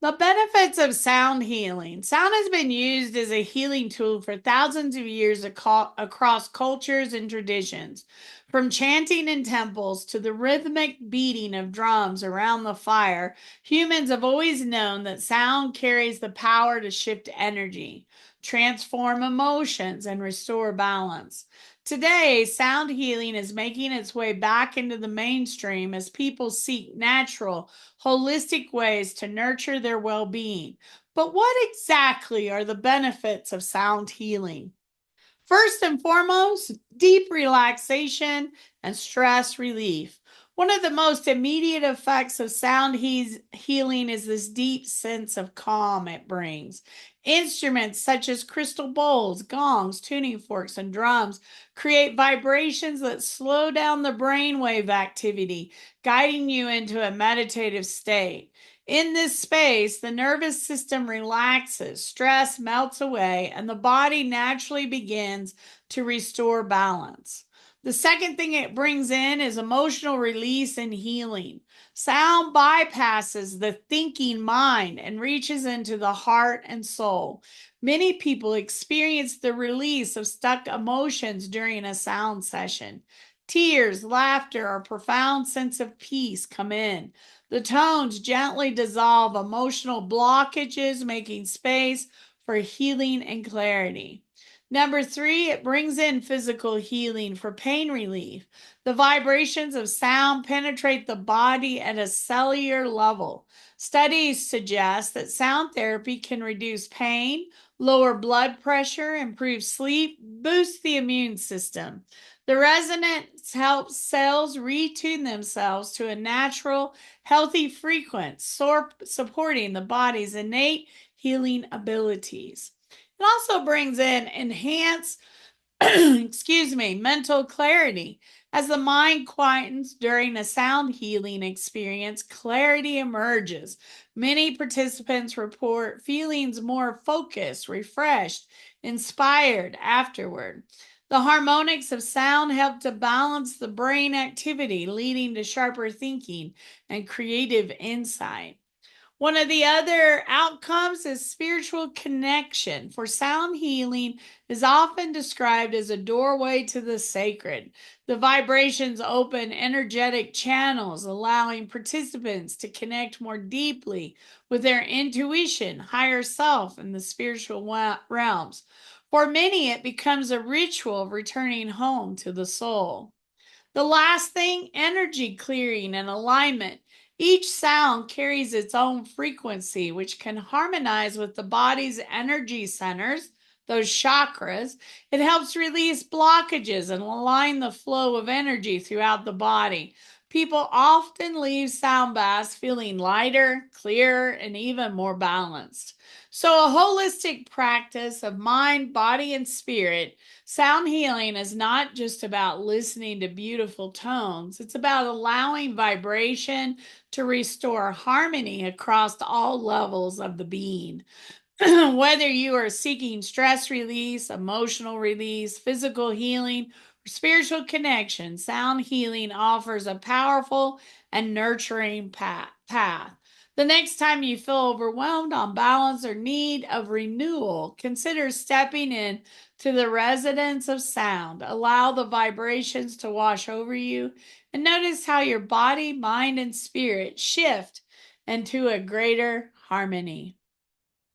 The benefits of sound healing. Sound has been used as a healing tool for thousands of years across cultures and traditions. From chanting in temples to the rhythmic beating of drums around the fire, humans have always known that sound carries the power to shift energy, transform emotions, and restore balance. Today, sound healing is making its way back into the mainstream as people seek natural, holistic ways to nurture their well being. But what exactly are the benefits of sound healing? First and foremost, deep relaxation and stress relief. One of the most immediate effects of sound healing is this deep sense of calm it brings. Instruments such as crystal bowls, gongs, tuning forks, and drums create vibrations that slow down the brainwave activity, guiding you into a meditative state. In this space, the nervous system relaxes, stress melts away, and the body naturally begins to restore balance. The second thing it brings in is emotional release and healing. Sound bypasses the thinking mind and reaches into the heart and soul. Many people experience the release of stuck emotions during a sound session. Tears, laughter, or profound sense of peace come in. The tones gently dissolve emotional blockages, making space for healing and clarity. Number three, it brings in physical healing for pain relief. The vibrations of sound penetrate the body at a cellular level. Studies suggest that sound therapy can reduce pain, lower blood pressure, improve sleep, boost the immune system. The resonance helps cells retune themselves to a natural, healthy frequency, supporting the body's innate healing abilities. It also brings in enhanced, mental clarity. As the mind quietens during a sound healing experience, clarity emerges. Many participants report feelings more focused, refreshed, inspired afterward. The harmonics of sound help to balance the brain activity, leading to sharper thinking and creative insight. One of the other outcomes is spiritual connection. For sound healing is often described as a doorway to the sacred. The vibrations open energetic channels, allowing participants to connect more deeply with their intuition, higher self, and the spiritual realms. For many, it becomes a ritual of returning home to the soul. The last thing, energy clearing and alignment. Each sound carries its own frequency, which can harmonize with the body's energy centers, those chakras. It helps release blockages and align the flow of energy throughout the body. People often leave sound baths feeling lighter, clearer, and even more balanced. So, a holistic practice of mind, body, and spirit. Sound healing is not just about listening to beautiful tones, it's about allowing vibration to restore harmony across all levels of the being. Whether you are seeking stress release, emotional release, physical healing, or spiritual connection, sound healing offers a powerful and nurturing path. The next time you feel overwhelmed, unbalanced, or need of renewal, consider stepping in to the resonance of sound. Allow the vibrations to wash over you and notice how your body, mind, and spirit shift into a greater harmony.